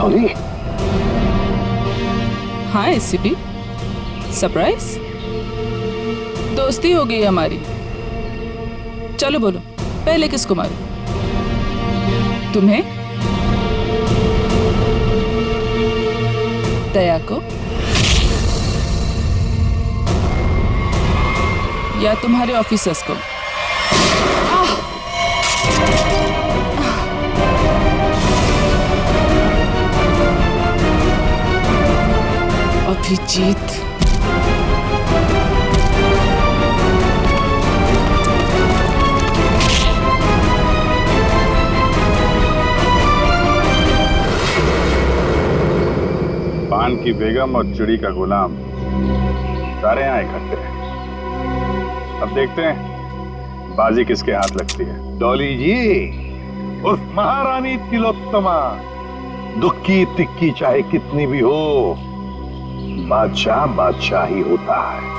डॉली। हाँ SCP, surprise. दोस्ती हो गई हमारी। चलो बोलो, पहले किसको मारूं? तुम्हें, दया को, या तुम्हारे ऑफिसर्स को? अभिजीत, पान की बेगम और चिड़ी का गुलाम सारे यहाँ इकट्ठे हैं। अब देखते हैं बाजी किसके हाथ लगती है। डॉली जी, उस महारानी तिलोत्तमा, दुख की तिक्की चाहे कितनी भी हो, बादशाह बादशाह ही होता है।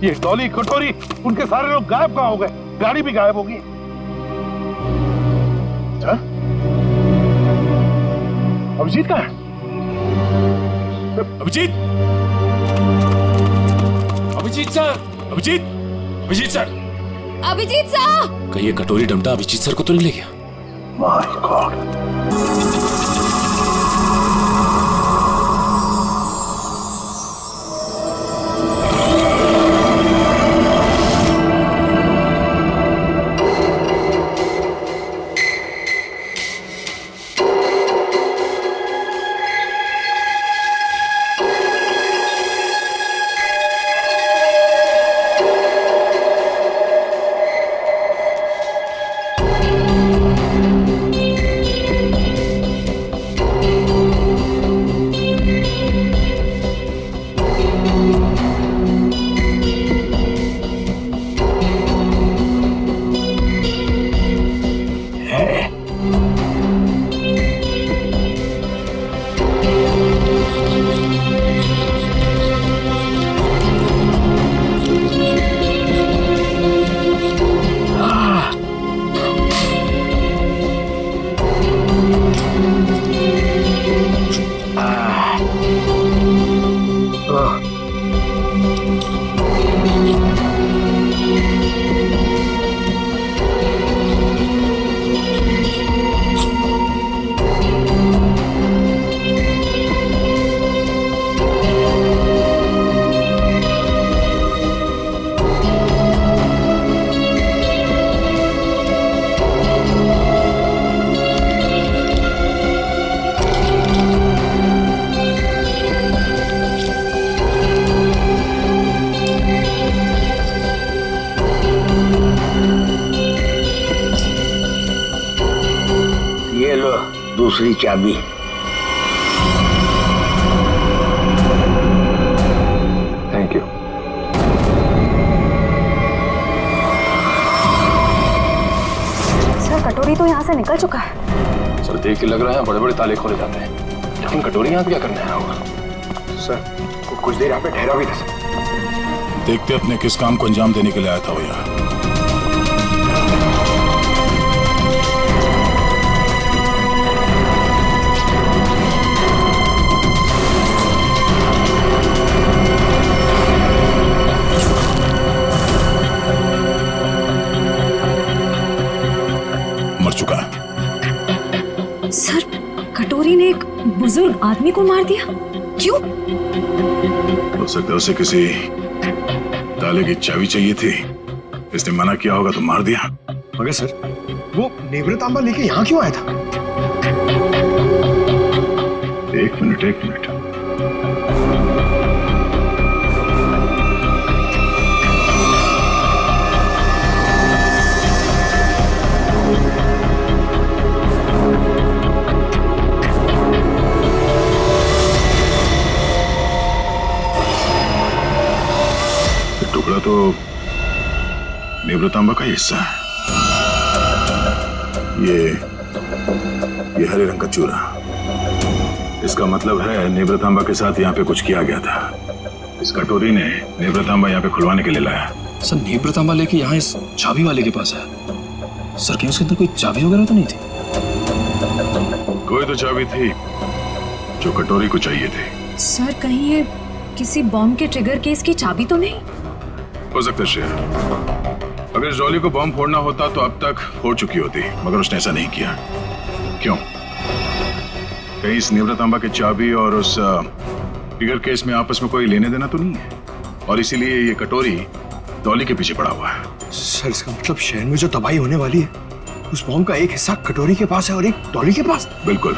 ये डॉली, कटोरी, उनके सारे लोग गायब कहाँ हो गए? गाड़ी भी गायब होगी। अभिजीत कहाँ है? Abhijeet, Abhijeet sir, Abhijeet, Abhijeet sir, Abhijeet sir! कहीं ये कटोरी डमटा अभिजीत सर को तो नहीं ले गया? My God. दूसरी चाबी। Thank you. सर, कटोरी तो यहाँ से निकल चुका है। सर, देख के लग रहा है बड़े बड़े ताले खोले जाते हैं, लेकिन कटोरी यहाँ क्या करने आया होगा? सर, कुछ देर यहाँ पे ठहरा भी था सर। देखते अपने किस काम को अंजाम देने के लिए आया था वो यहाँ। मर चुका है। सर, कटोरी ने एक बुजुर्ग आदमी को मार दिया। क्यों? हो सकता है उसे किसी ताले की चाबी चाहिए थी, इसने मना किया होगा तो मार दिया। मगर सर, वो नेवरतांबा लेके यहाँ क्यों आया था? एक मिनट, एक मिनट। चूड़ा तो नेवरतांबा का ही हिस्सा है। ये हरे रंग का चूड़ा, इसका मतलब है नेवरतांबा के साथ यहाँ पे कुछ किया गया था। इस कटोरी ने नेवरतांबा यहाँ पे खुलवाने के लिए लाया। सर नेवरतांबा लेके यहाँ इस चाबी वाले के पास है। सर क्या उसके अंदर कोई चाबी वगैरह तो नहीं थी? कोई तो चाबी थी जो कटोरी को चाहिए थी। सर कहीं ये किसी बॉम्ब के ट्रिगर केस की चाबी तो नहीं? हो सकता है श्रेया, अगर इस डॉली को बॉम्ब फोड़ना होता तो अब तक फोड़ चुकी होती, मगर उसने ऐसा नहीं किया। क्यों? कहीं इस नेवरतांबा की चाबी और उस ट्रिगर केस में आपस में कोई लेने देना तो नहीं है, और इसीलिए ये कटोरी डॉली के पीछे पड़ा हुआ है। सर इसका मतलब शहर में जो तबाही होने वाली है उस बॉम्ब का एक हिस्सा कटोरी के पास है और एक डॉली के पास। बिल्कुल,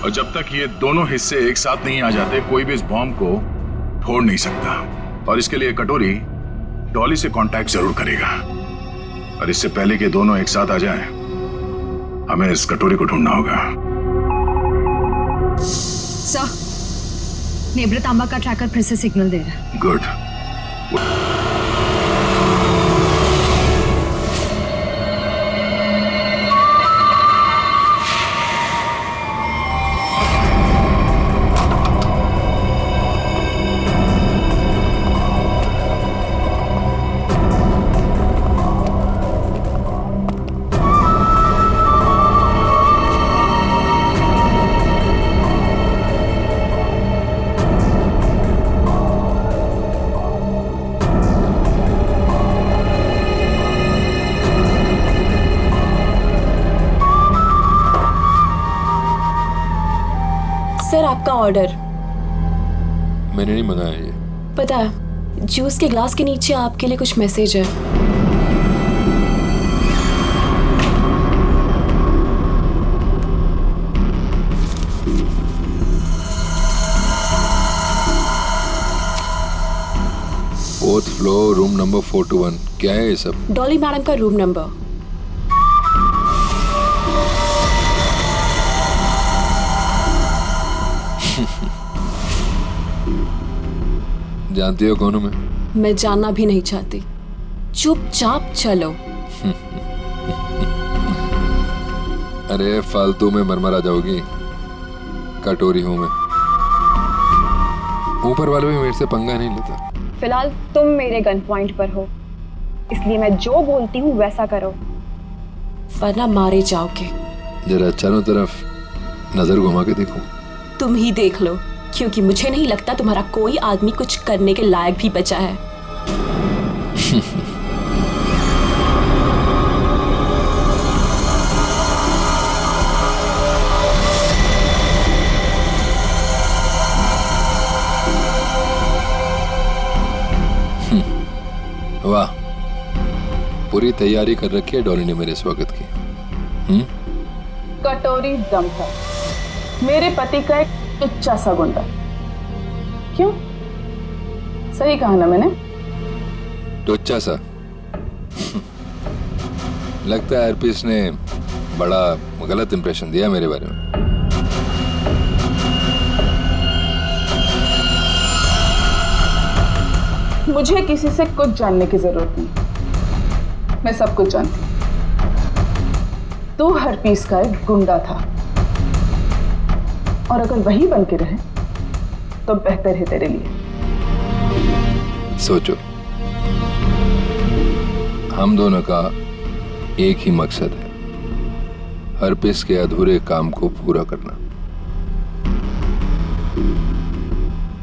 और जब तक ये दोनों हिस्से एक साथ नहीं आ जाते कोई भी इस बॉम्ब को फोड़ नहीं सकता। और इसके लिए कटोरी डॉली से कांटेक्ट जरूर करेगा, और इससे पहले कि दोनों एक साथ आ जाएं, हमें इस कटोरी को ढूंढना होगा। सर नेवरतांबा का ट्रैकर फिर से सिग्नल दे रहा है। गुड। सर आपका ऑर्डर। मैंने नहीं मंगाया ये। पता है, जूस के ग्लास के नीचे आपके लिए कुछ मैसेज है। Fourth floor room number 421। क्या है ये सब? डॉली मैडम का रूम नंबर। जानती हो कौन हूं मैं जानना भी नहीं चाहती। चुपचाप चलो। अरे फालतू में मरमरा जाओगी। कटोरी हूं मैं। ऊपर वाले भी मेरे से पंगा नहीं लेता। फिलहाल तुम मेरे गन पॉइंट पर हो, इसलिए मैं जो बोलती हूँ वैसा करो, वरना मारे जाओगे। जरा चारों तरफ नजर घुमा के देखो। तुम ही देख लो, क्योंकि मुझे नहीं लगता तुम्हारा कोई आदमी कुछ करने के लायक भी बचा है। वाह, पूरी तैयारी कर रखी है डॉली ने मेरे स्वागत की। कटोरी दम है, मेरे पति का एक टुच्चा सा गुंडा। क्यों? सही कहा ना मैंने? टुच्चा सा? लगता है एयरपीस ने बड़ा गलत इंप्रेशन दिया मेरे बारे में। मुझे किसी से कुछ जानने की जरूरत नहीं, मैं सब कुछ जानती हूँ। तू हरपीस का एक गुंडा था, और अगर वही बन के रहे तो बेहतर है तेरे लिए। सोचो, हम दोनों का एक ही मकसद है, हरपीस के अधूरे काम को पूरा करना।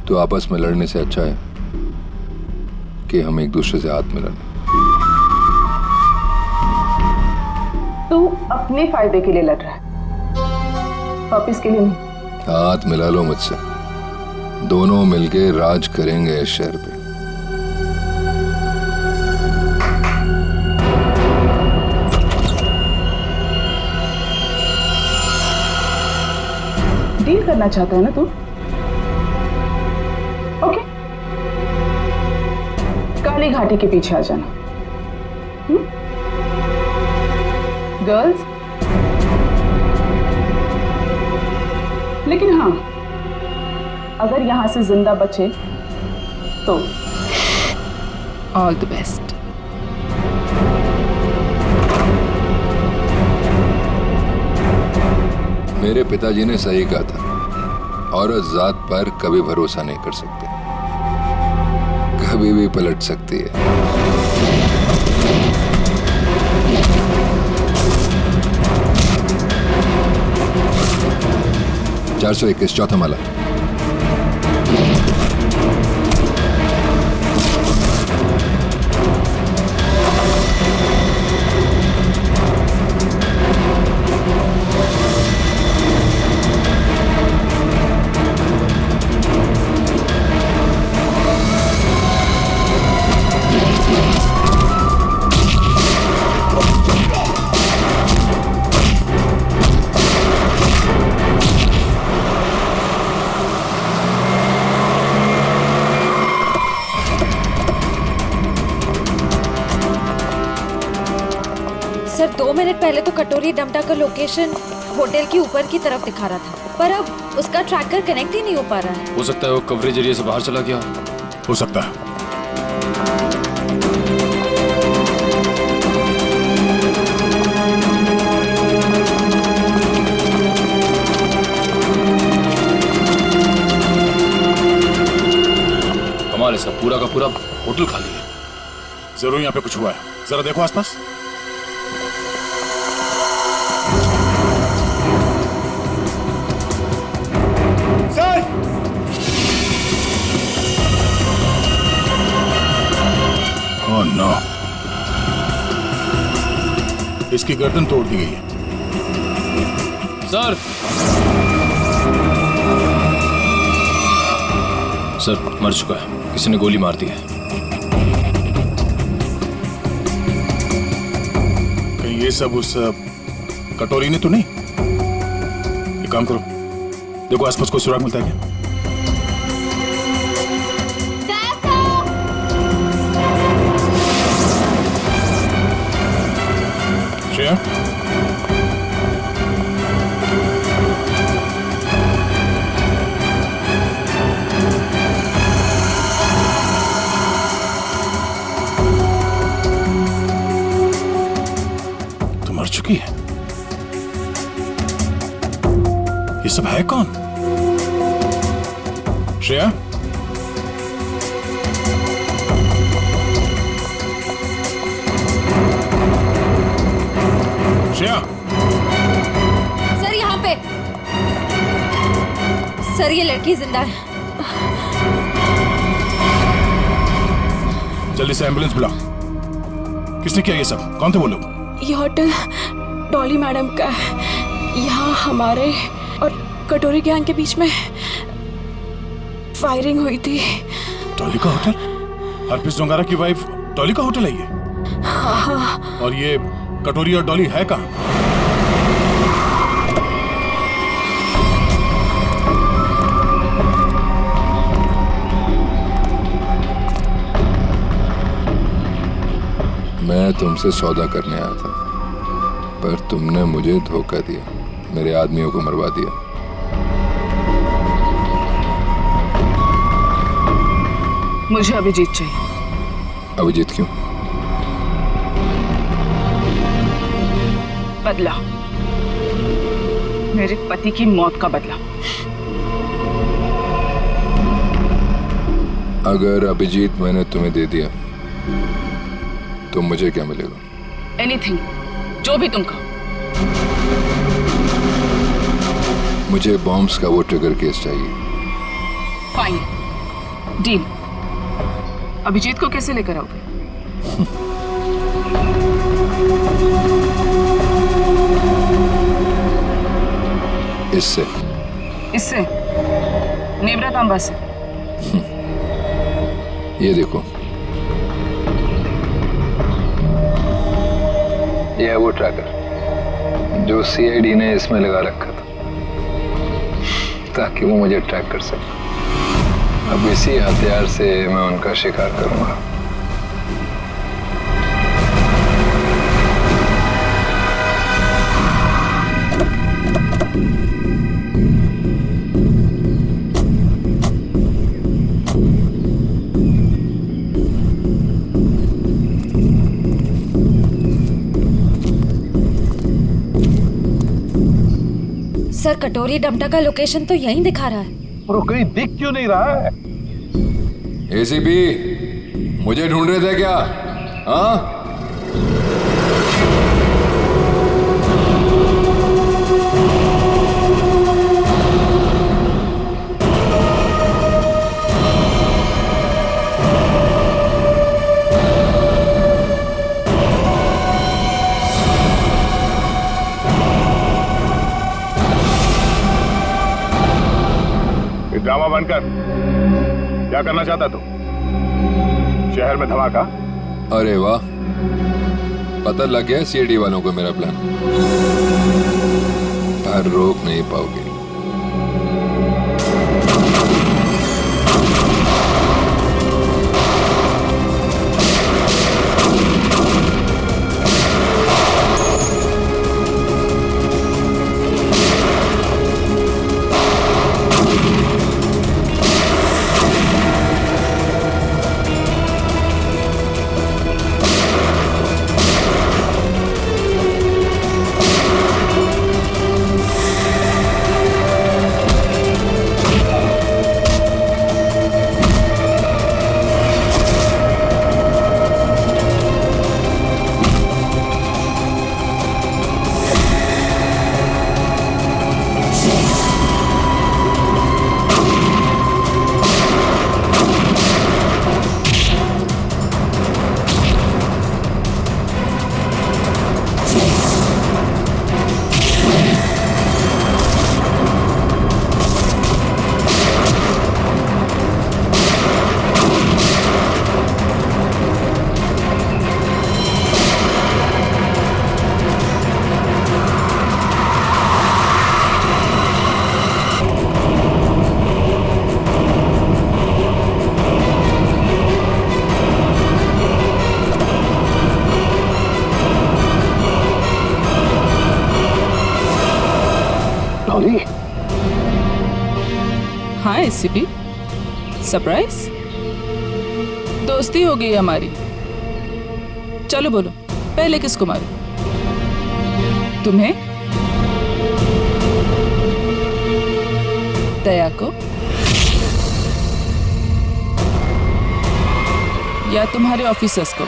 तो आपस में लड़ने से अच्छा है कि हम एक दूसरे से हाथ मिला लें। तू अपने फायदे के लिए लड़ रहा है, वापिस के लिए नहीं। हाथ मिला लो मुझसे, दोनों मिलके राज करेंगे इस शहर पे। डील करना चाहता है ना तू? ओके, काली घाटी के पीछे आ जाना। गर्ल्स, लेकिन हाँ, अगर यहां से जिंदा बचे तो ऑल द बेस्ट। मेरे पिताजी ने सही कहा था, औरत जात पर कभी भरोसा नहीं कर सकते, कभी भी पलट सकती है। 421 चौथा माला। सर 2 मिनट पहले तो कटोरी डमटा का लोकेशन होटल की ऊपर की तरफ दिखा रहा था, पर अब उसका ट्रैकर कनेक्ट ही नहीं हो पा रहा है। हो सकता है वो कवरेज एरिया से बाहर चला गया। हो सकता है। कमाल है सर, पूरा का पूरा होटल खाली है। जरूर यहाँ पे कुछ हुआ है, जरा देखो आसपास। ओह नो, इसकी गर्दन तोड़ दी गई है। सर सर मर चुका है, किसी ने गोली मार दी है। कहीं ये सब उस कटोरी ने तो नहीं? एक काम करो, देखो आसपास कोई सुराग मिलता है क्या? श्रेया, तो मर चुकी है। ये सब है कौन? श्रेया, श्रेया, सर यहाँ पे, सर ये लड़की जिंदा है। जल्दी से एम्बुलेंस बुला। किसने किया ये सब? कौन थे वो लोग? ये होटल डॉली मैडम का है। यहाँ हमारे और कटोरी गैंग के बीच में फायरिंग हुई थी। डॉली का होटल? हरप्रीत जोंगारा की वाइफ डॉली का होटल है ये? हाँ। और ये कटोरी और डॉली है कहाँ? मैं तुमसे सौदा करने आया था, पर तुमने मुझे धोखा दिया, मेरे आदमियों को मरवा दिया। मुझे अभिजीत चाहिए। अभिजीत क्यों? बदला, मेरे पति की मौत का बदला। अगर अभिजीत मैंने तुम्हें दे दिया तो मुझे क्या मिलेगा? एनीथिंग, जो भी तुम कहो। मुझे बॉम्ब्स का वो ट्रिगर केस चाहिए। Fine, deal. अभिजीत को कैसे लेकर आओगे? इससे नेवरा तांबा से। ये देखो, ये है वो ट्रैकर जो सीआईडी ने इसमें लगा रखा था ताकि वो मुझे ट्रैक कर सके। अब इसी हथियार से मैं उनका शिकार करूंगा। सर कटोरी डमटा का लोकेशन तो यहीं दिखा रहा है। और वो कहीं दिख क्यों नहीं रहा है? एसीपी, मुझे ढूंढ रहे थे क्या? हाँ? ड्रामा बंद कर। क्या करना चाहता तू? शहर में धमाका? अरे वाह, पता लग गया सीआईडी वालों को मेरा प्लान। पर रोक नहीं पाओगे। हाँ एसीपी, सरप्राइज। दोस्ती हो गई हमारी। चलो बोलो, पहले किसको मारूं? तुम्हें? दया को? या तुम्हारे ऑफिसर्स को?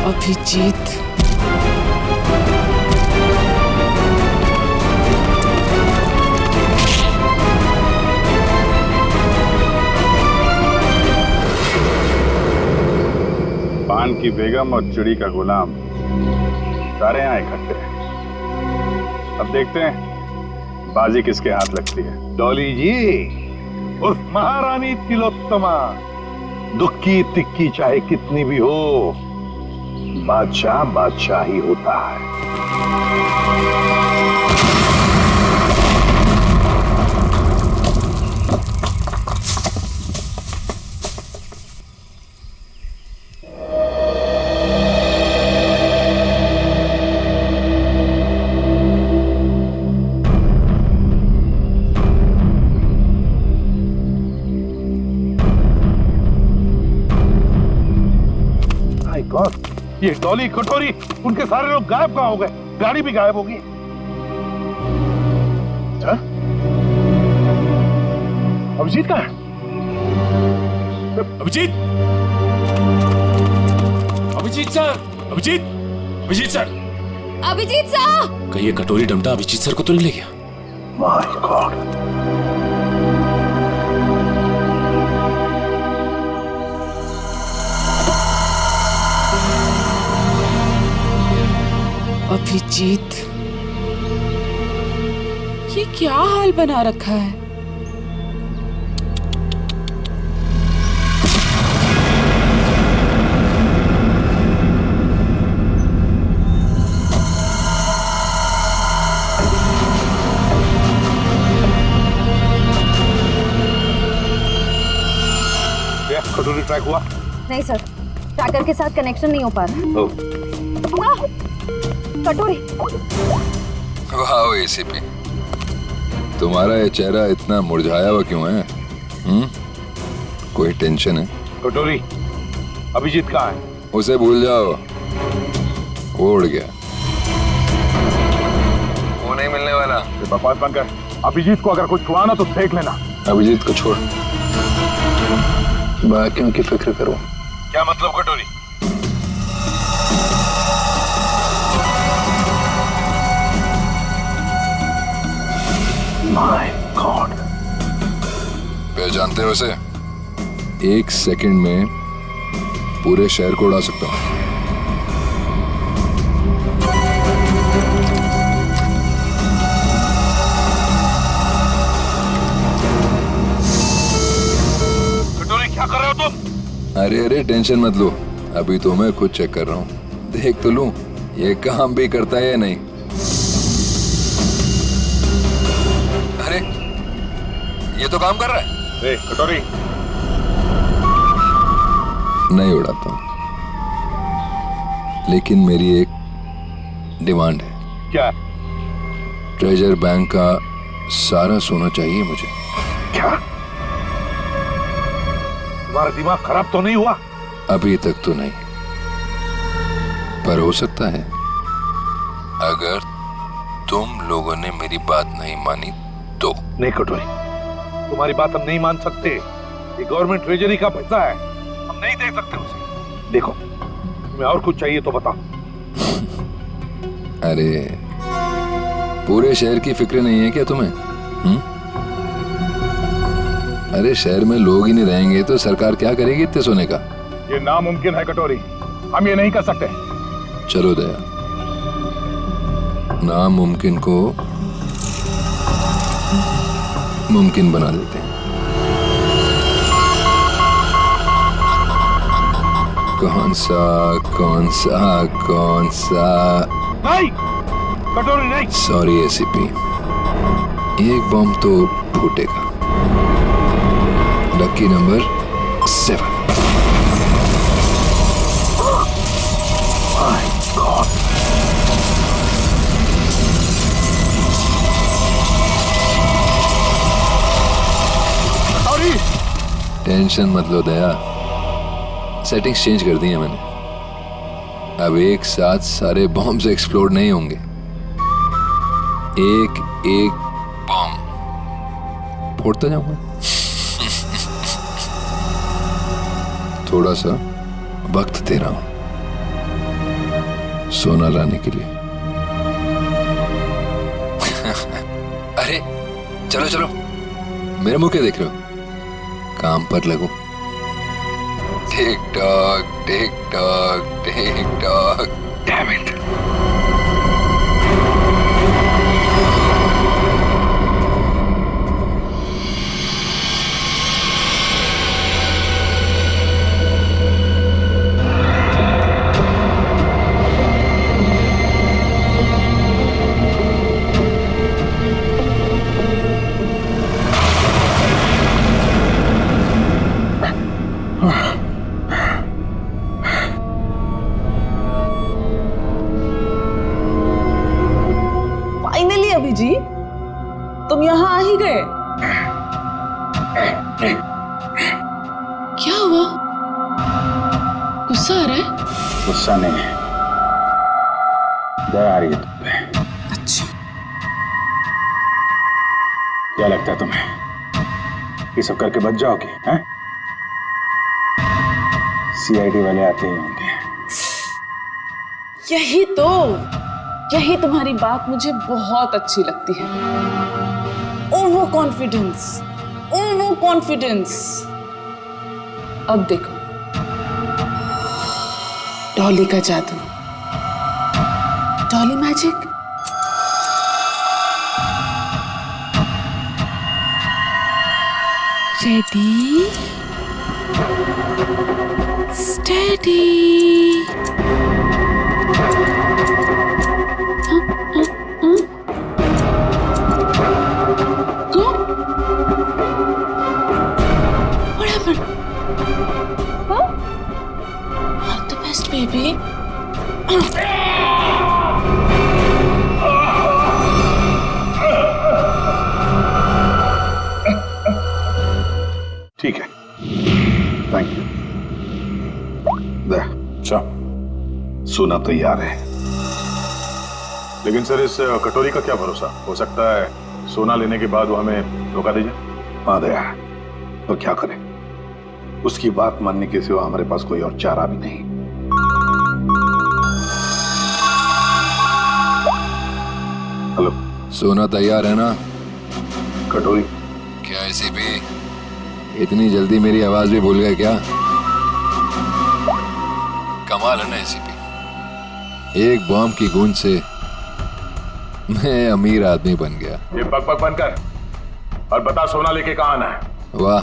अभिजीत, पान की बेगम और चिड़ी का गुलाम सारे यहाँ इकट्ठे हैं। अब देखते हैं बाजी किसके हाथ लगती है। डॉली जी, उस महारानी तिलोत्तमा, दुख की तिक्की चाहे कितनी भी हो, बादशाह बादशाह ही होता है। माय गॉड, ये डॉली, कटोरी, उनके सारे लोग गायब कहाँ हो गए? गाड़ी भी गायब होगी। अभिजीत कहाँ है? Abhijeet, Abhijeet sir, Abhijeet, Abhijeet sir, Abhijeet sir! कहीं ये कटोरी डमटा अभिजीत सर को तो नहीं ले गया? माय गॉड, अभिजीत, ये क्या हाल बना रखा है? कटोरी ट्रैक हुआ? नहीं सर, ट्रैकर के साथ कनेक्शन नहीं हो पा रहा। कटोरी। वाह एसीपी, तुम्हारा ये चेहरा इतना मुरझाया हुआ क्यों है? कोई टेंशन है? कटोरी, अभिजीत कहाँ है? उसे भूल जाओ, उड़ गया। वो नहीं मिलने वाला। ये बकवास बंद कर। अभिजीत को अगर कुछ हुआ ना तो देख लेना। अभिजीत को छोड़, बाकियों की फिक्र करो। क्या मतलब कटोरी? माय गॉड, पहचानते हो उसे? 1 सेकंड में पूरे शहर को उड़ा सकता हूं। कटोरी क्या कर रहे हो तुम? अरे टेंशन मत लो, अभी तो मैं खुद चेक कर रहा हूं। देख तो लूं ये काम भी करता है या नहीं। अरे ये तो काम कर रहा है। कटोरी नहीं उड़ाता हूं, लेकिन मेरी एक डिमांड है। क्या? ट्रेजर बैंक का सारा सोना चाहिए मुझे। क्या? तुम्हारा दिमाग खराब तो नहीं हुआ? अभी तक तो नहीं, पर हो सकता है अगर तुम लोगों ने मेरी बात नहीं मानी तो। नहीं कटोरी, तुम्हारी बात हम नहीं मान सकते। ये गवर्नमेंट ट्रेजरी का पैसा है, हम नहीं दे सकते उसे। देखो, तुम्हें और कुछ चाहिए तो बताओ। अरे पूरे शहर की फिक्र नहीं है क्या तुम्हें? अरे शहर में लोग ही नहीं रहेंगे तो सरकार क्या करेगी इतने सोने का? ये नामुमकिन है कटोरी, हम ये नहीं कर सकते। चलो दया, नामुमकिन को मुमकिन बना देते हैं। कौन सा? नहीं कटोरी नहीं। सॉरी एसीपी, एक बम तो फूटेगा। Lucky number 7। माय गॉड, कटोरी! टेंशन मत लो दया, सेटिंग्स चेंज कर दी है मैंने। अब एक साथ सारे बॉम्ब्स एक्सप्लोड नहीं होंगे, एक एक बॉम्ब फोड़ता जाऊंगा। थोड़ा सा वक्त दे रहा हूं सोना लाने के लिए। अरे चलो चलो, मेरे मुंह क्या देख रहे हो? काम पर लगो। Tick tock tick tock tick tock. Damn it. जी, तुम यहाँ आ ही गए। क्या हुआ? गुस्सा आ रहा है? गुस्सा नहीं है, दया आ रही है तुम पे। अच्छा, क्या लगता है तुम्हें ये सब करके बच जाओगे? हैं? सीआईडी वाले आते ही होंगे। यही तुम्हारी बात मुझे बहुत अच्छी लगती है। Over confidence. अब देखो, डॉली का जादू, Dolly magic. Ready, steady. Baby, ठीक है, थैंक यू। सोना तैयार है। लेकिन सर इस कटोरी का क्या भरोसा, हो सकता है सोना लेने के बाद वो हमें धोखा दे जाए। हाँ दया, तो क्या करें, उसकी बात मानने के सिवा हमारे पास कोई और चारा भी नहीं। हेलो, सोना तैयार है ना? कटोरी क्या एसीपी इतनी जल्दी मेरी आवाज भी भूल गए क्या? कमाल है ना एसीपी, एक बॉम्ब की गूंज से मैं अमीर आदमी बन गया। ये बक बक बनकर और बता सोना लेके कहाँ आना है? वाह,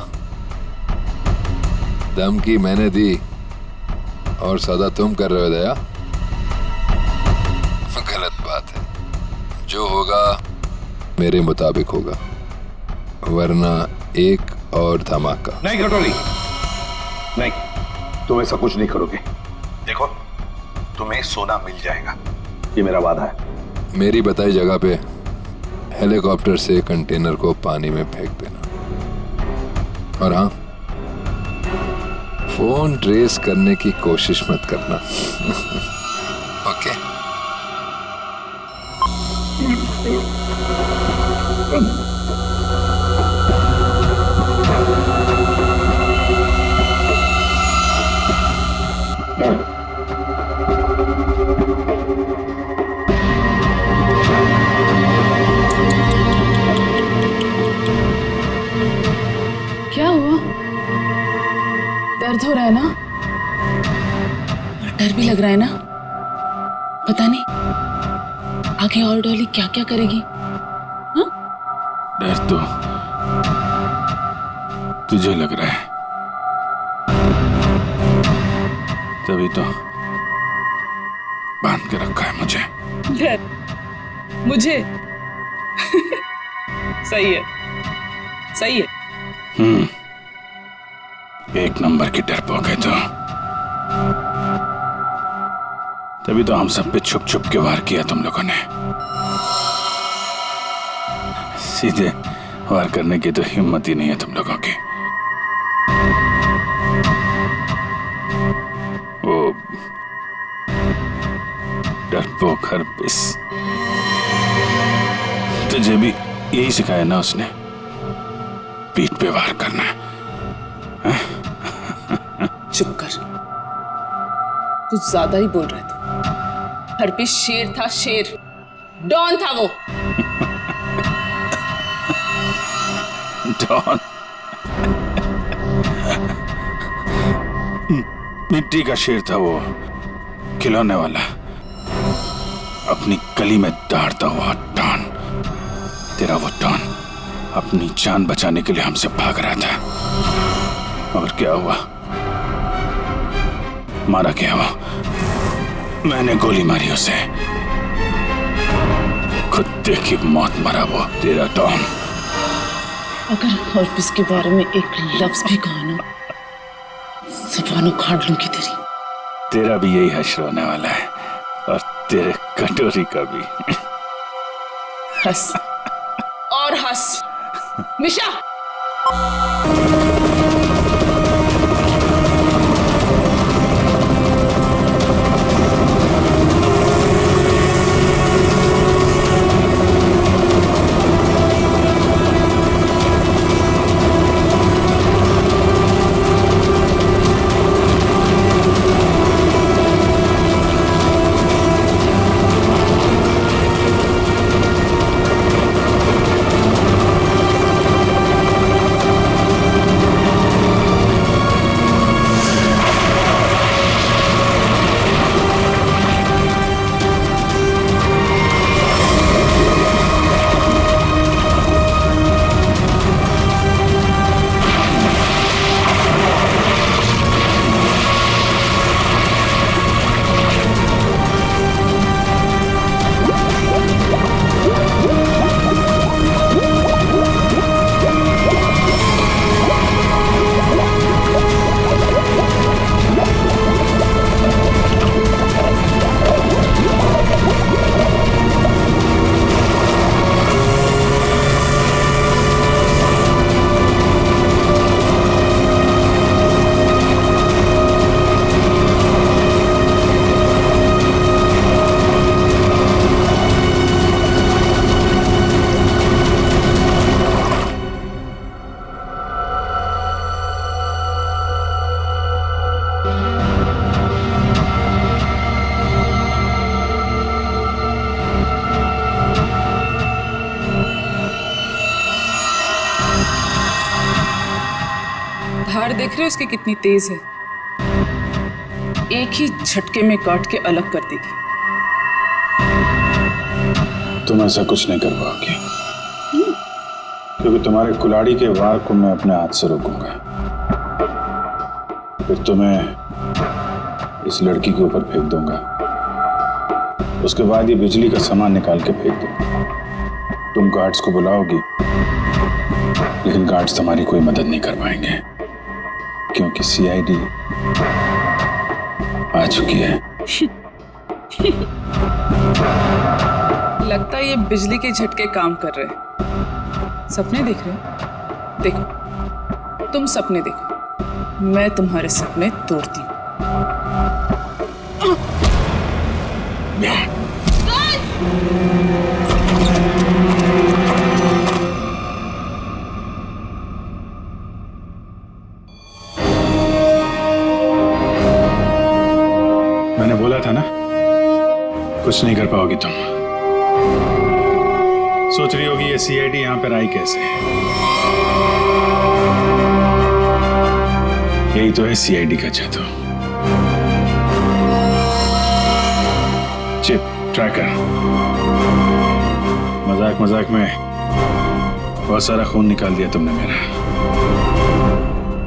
धमकी मैंने दी और सौदा तुम कर रहे हो दया? गलत बात है, जो होगा मेरे मुताबिक होगा, वरना एक और धमाका। नहीं कटोरी, नहीं, तुम ऐसा कुछ नहीं करोगे। देखो, तुम्हें सोना मिल जाएगा, ये मेरा वादा है। मेरी बताई जगह पे हेलीकॉप्टर से कंटेनर को पानी में फेंक देना, और हाँ, फोन ट्रेस करने की कोशिश मत करना। ओके? क्या हुआ? दर्द हो रहा है ना? डर भी लग रहा है ना? पता नहीं आगे और डॉली क्या क्या करेगी। हाँ? डर तो तुझे लग रहा है, तभी तो बांध के रखा है मुझे। डर मुझे? सही है, सही है। एक नंबर की डरपोक है तो, तभी तो हम सब पे छुप छुप के वार किया तुम लोगों ने। सीधे वार करने की तो हिम्मत ही नहीं है तुम लोगों की। वो डरपोक हरपिस, तुझे भी यही सिखाया ना उसने, पीठ पे वार करना है? चुप कर, कुछ ज्यादा ही बोल रहा था। हरपिस शेर था, शेर, डॉन था वो। डॉन? मिट्टी का शेर था वो, खिलौने वाला, अपनी गली में दौड़ता हुआ डॉन। तेरा वो डॉन अपनी जान बचाने के लिए हमसे भाग रहा था, और क्या हुआ? मारा क्या वो? मैंने गोली मारी उसे, कुत्ते की मौत मरा वो तेरा डॉन। अगर हरपिस के बारे में एक लफ्ज भी कहा ना, ज़ुबान उखाड़ लूंगी तेरी। तेरा भी यही हश्र होने वाला है, और तेरे कटोरी का भी। हंस और हंस मिशा। देख रहे हो इसकी कितनी तेज है, एक ही झटके में काट के अलग कर देगी। तुम ऐसा कुछ नहीं कर पाओगे, क्योंकि तुम्हारे कुल्हाड़ी के वार को मैं अपने हाथ से रोकूंगा। फिर तुम्हें इस लड़की के ऊपर फेंक दूंगा, उसके बाद ये बिजली का सामान निकाल के फेंक दूंगा। तुम गार्ड्स को बुलाओगी, लेकिन गार्ड्स तुम्हारी कोई मदद नहीं कर पाएंगे, क्योंकि सीआईडी आ चुकी है। लगता है ये बिजली के झटके काम कर रहे हैं। सपने देख रहे हो? देखो, तुम सपने देखो, मैं तुम्हारे सपने तोड़ती हूँ। मैंने बोला था ना, कुछ नहीं कर पाओगी तुम। सोच रही होगी ये सीआईडी यहां पर आई कैसे? यही तो है सीआईडी का जादू। Chip tracker. मजाक मजाक में बहुत सारा खून निकाल दिया तुमने मेरा।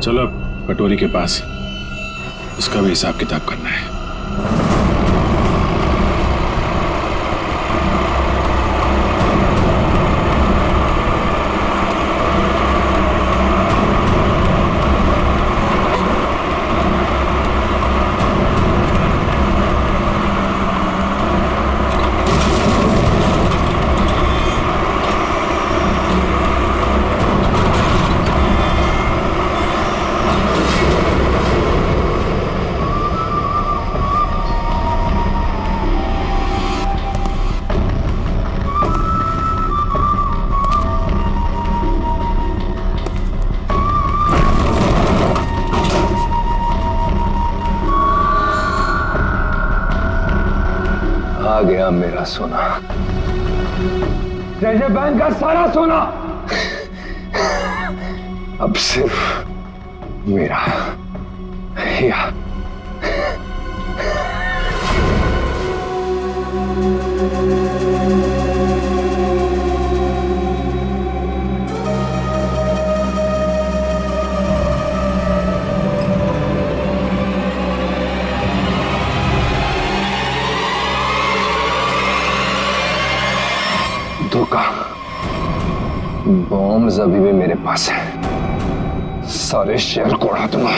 चलो अब कटोरी के पास, उसका भी हिसाब किताब करना है। आ गया मेरा सोना, ट्रेजर बैंक का सारा सोना अब सिर्फ मेरा या धोखा। बॉम्ब अभी भी मेरे पास है, सारे शहर को उड़ा दूंगा।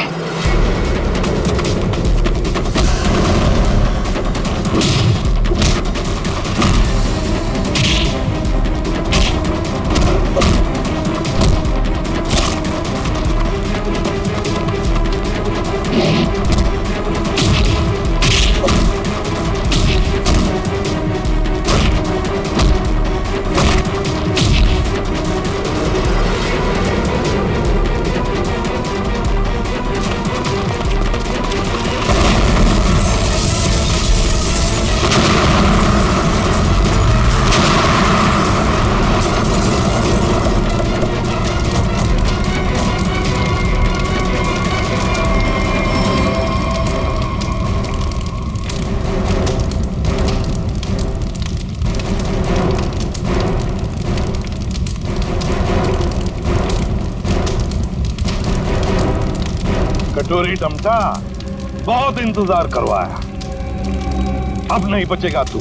कटोरी डमटा, बहुत इंतजार करवाया, अब नहीं बचेगा तू।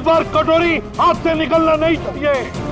बार कटोरी हाथ से निकलना नहीं चाहिए।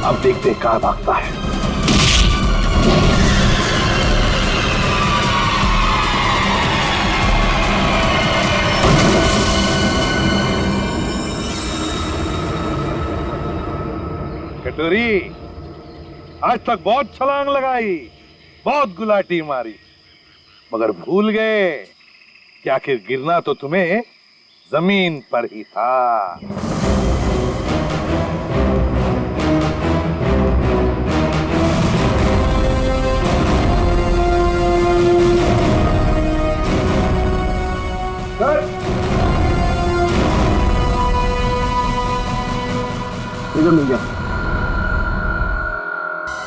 अब देखते कहां भागता है। कटोरी, आज तक बहुत छलांग लगाई, बहुत गुलाटी मारी, मगर भूल गए कि आखिर गिरना तो तुम्हें जमीन पर ही था। इधर मिल गया।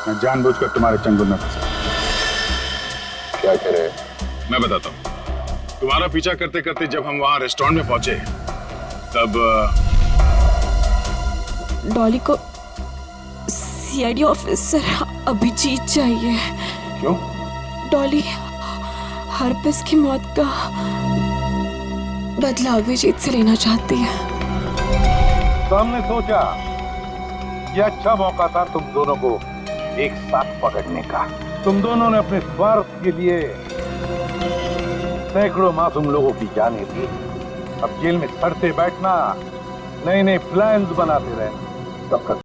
मैं जानबूझकर तुम्हारे चंगुल में फंसा। क्या कह रहे? मैं बताता हूँ। तुम्हारा पीछा करते करते जब हम वहां रेस्टोरेंट में पहुंचे तब डॉली को सीआईडी ऑफिसर अभिजीत चाहिए। क्यों? डॉली हरपिस की मौत का बदला अभिजीत से लेना चाहती है। तो हमने सोचा ये अच्छा मौका था तुम दोनों को एक साथ पकड़ने का। तुम दोनों ने अपने स्वार्थ के लिए सैकड़ों मासूम लोगों की जानें दी। अब जेल में सड़ते बैठना, नए नए प्लान्स बनाते रहना, तब तक